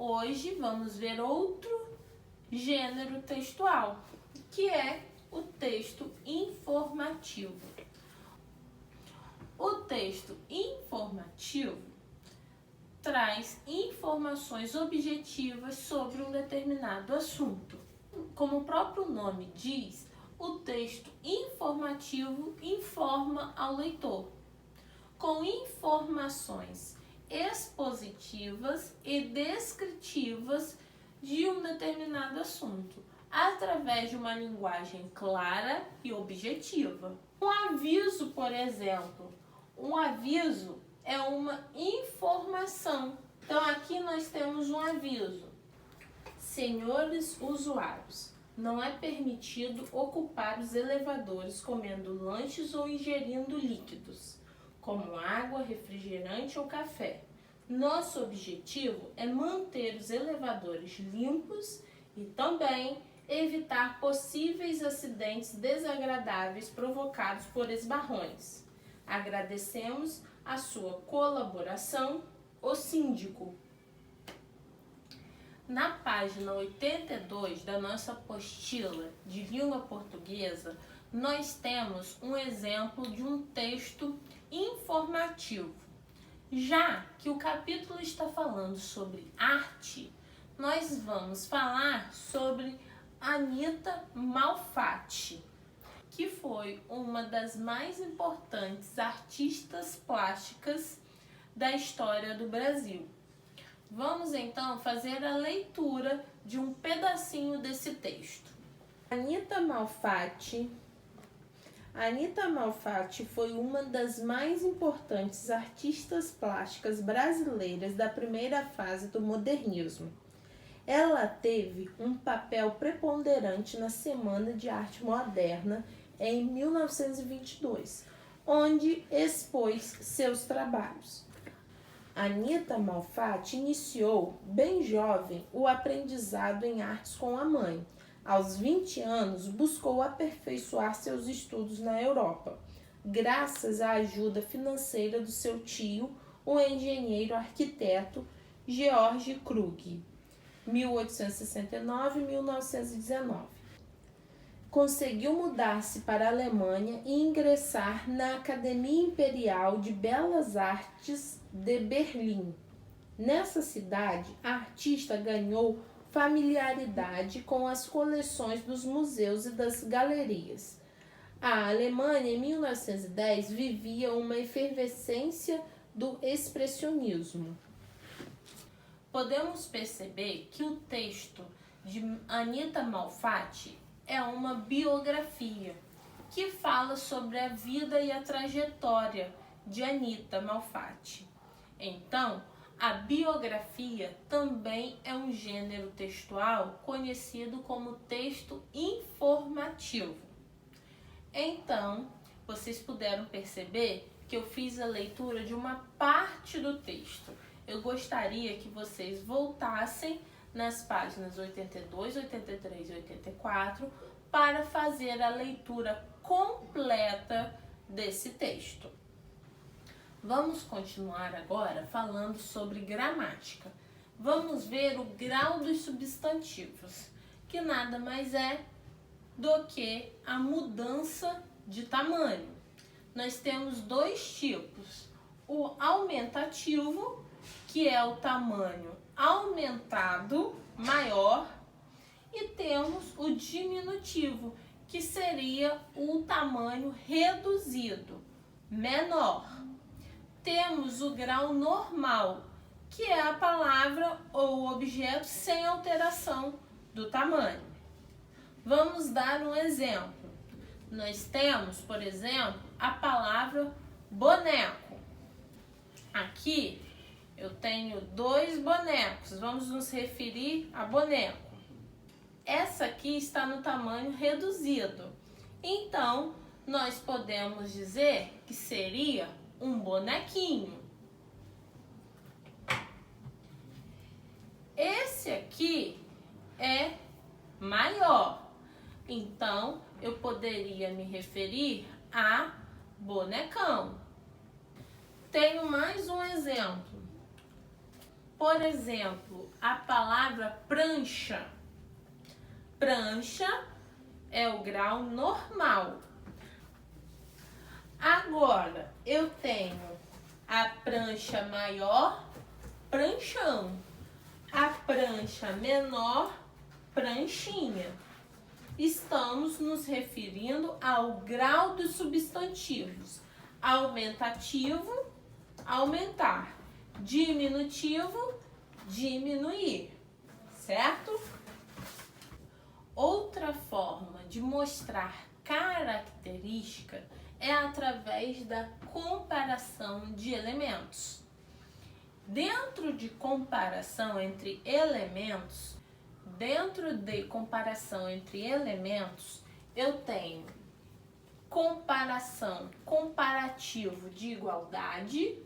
Hoje vamos ver outro gênero textual, que é o texto informativo. O texto informativo traz informações objetivas sobre um determinado assunto. Como o próprio nome diz, o texto informativo informa ao leitor, com informações expositivas e descritivas de um determinado assunto, através de uma linguagem clara e objetiva. Um aviso, por exemplo, um aviso é uma informação. Então aqui nós temos um aviso. Senhores usuários, não é permitido ocupar os elevadores comendo lanches ou ingerindo líquidos, como água, refrigerante ou café. Nosso objetivo é manter os elevadores limpos e também evitar possíveis acidentes desagradáveis provocados por esbarrões. Agradecemos a sua colaboração, o síndico. Na página 82 da nossa apostila de língua portuguesa, nós temos um exemplo de um texto informativo. Já que o capítulo está falando sobre arte, nós vamos falar sobre Anita Malfatti, que foi uma das mais importantes artistas plásticas da história do Brasil. Vamos então fazer a leitura de um pedacinho desse texto. Anita Malfatti foi uma das mais importantes artistas plásticas brasileiras da primeira fase do modernismo. Ela teve um papel preponderante na Semana de Arte Moderna em 1922, onde expôs seus trabalhos. Anita Malfatti iniciou, bem jovem, o aprendizado em artes com a mãe. Aos 20 anos, buscou aperfeiçoar seus estudos na Europa, graças à ajuda financeira do seu tio, o engenheiro arquiteto George Krug, 1869-1919. Conseguiu mudar-se para a Alemanha e ingressar na Academia Imperial de Belas Artes de Berlim. Nessa cidade, a artista ganhou familiaridade com as coleções dos museus e das galerias. A Alemanha, em 1910, vivia uma efervescência do expressionismo. Podemos perceber que o texto de Anita Malfatti é uma biografia que fala sobre a vida e a trajetória de Anita Malfatti. Então, a biografia também é um gênero textual conhecido como texto informativo. Então, vocês puderam perceber que eu fiz a leitura de uma parte do texto. Eu gostaria que vocês voltassem nas páginas 82, 83 e 84 para fazer a leitura completa desse texto. Vamos continuar agora falando sobre gramática. Vamos ver o grau dos substantivos, que nada mais é do que a mudança de tamanho. Nós temos dois tipos: o aumentativo, que é o tamanho aumentado, maior, e temos o diminutivo, que seria o tamanho reduzido, menor. Temos o grau normal, que é a palavra ou objeto sem alteração do tamanho. Vamos dar um exemplo. Nós temos, por exemplo, a palavra boneco. Aqui eu tenho dois bonecos, vamos nos referir a boneco. Essa aqui está no tamanho reduzido. Então, nós podemos dizer que seria um bonequinho. Esse aqui é maior. Então, eu poderia me referir a bonecão. Tenho mais um exemplo. Por exemplo, a palavra prancha. Prancha é o grau normal. Agora, eu tenho a prancha maior, pranchão. A prancha menor, pranchinha. Estamos nos referindo ao grau dos substantivos. Aumentativo, aumentar. Diminutivo, diminuir. Certo? Outra forma de mostrar característica é através da comparação de elementos. Dentro de comparação entre elementos, eu tenho comparativo de igualdade,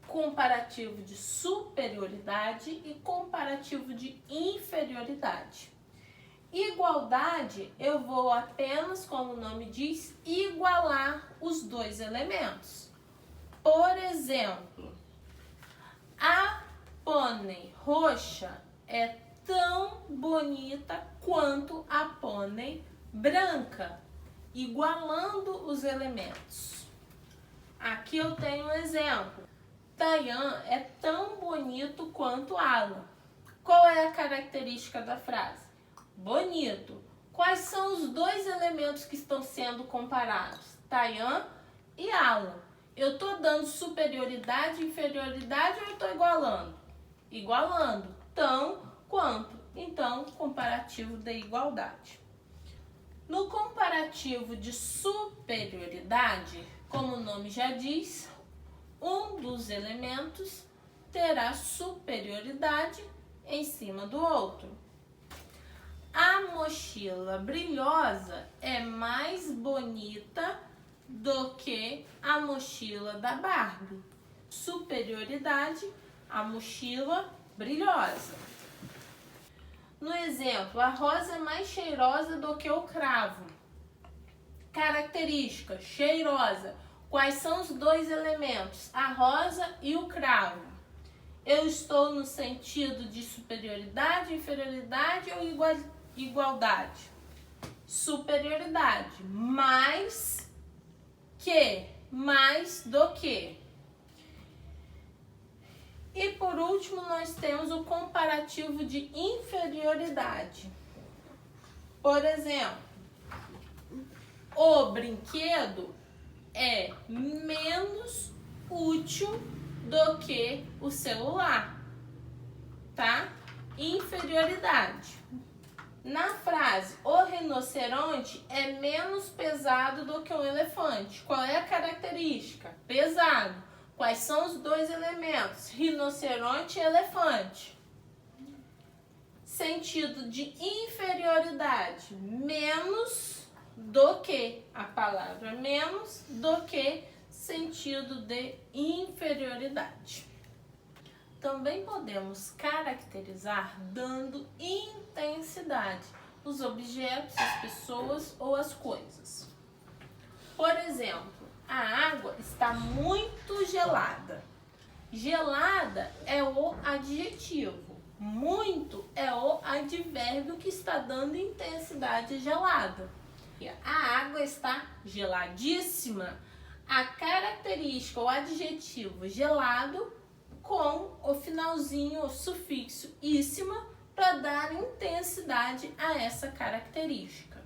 comparativo de superioridade e comparativo de inferioridade. Igualdade, eu vou apenas, como o nome diz, igualar os dois elementos. Por exemplo, a pônei roxa é tão bonita quanto a pônei branca, igualando os elementos. Aqui eu tenho um exemplo. Tayan é tão bonito quanto Alan. Qual é a característica da frase? Bonito. Quais são os dois elementos que estão sendo comparados? Tayan e Alan. Eu estou dando superioridade e inferioridade ou eu estou igualando? Igualando. Tão quanto. Então, comparativo de igualdade. No comparativo de superioridade, como o nome já diz, um dos elementos terá superioridade em cima do outro. A mochila brilhosa é mais bonita do que a mochila da Barbie. Superioridade, a mochila brilhosa. No exemplo, a rosa é mais cheirosa do que o cravo. Característica, cheirosa. Quais são os dois elementos? A rosa e o cravo. Eu estou no sentido de superioridade, inferioridade ou igualdade? Superioridade. Mais que, mais do que. E por último, nós temos o comparativo de inferioridade. Por exemplo, o brinquedo é menos útil do que o celular, tá? Inferioridade. Na frase, o rinoceronte é menos pesado do que um elefante. Qual é a característica? Pesado. Quais são os dois elementos? Rinoceronte e elefante. Sentido de inferioridade. Menos do que. A palavra menos do que. Sentido de inferioridade. Também podemos caracterizar dando intensidade os objetos, as pessoas ou as coisas. Por exemplo, a água está muito gelada. Gelada é o adjetivo. Muito é o advérbio que está dando intensidade gelada. A água está geladíssima. A característica, o adjetivo gelado com o finalzinho, o sufixo íssima, para dar intensidade a essa característica.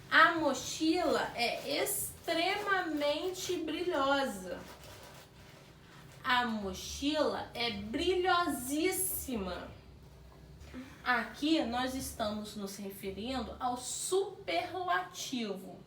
A mochila é extremamente brilhosa. A mochila é brilhosíssima. Aqui nós estamos nos referindo ao superlativo.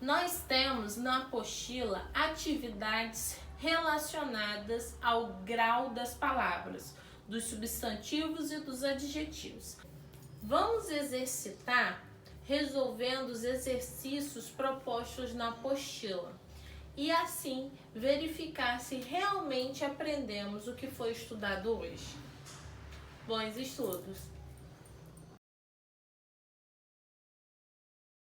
Nós temos na apostila atividades relacionadas ao grau das palavras, dos substantivos e dos adjetivos. Vamos exercitar resolvendo os exercícios propostos na apostila e assim verificar se realmente aprendemos o que foi estudado hoje. Bons estudos!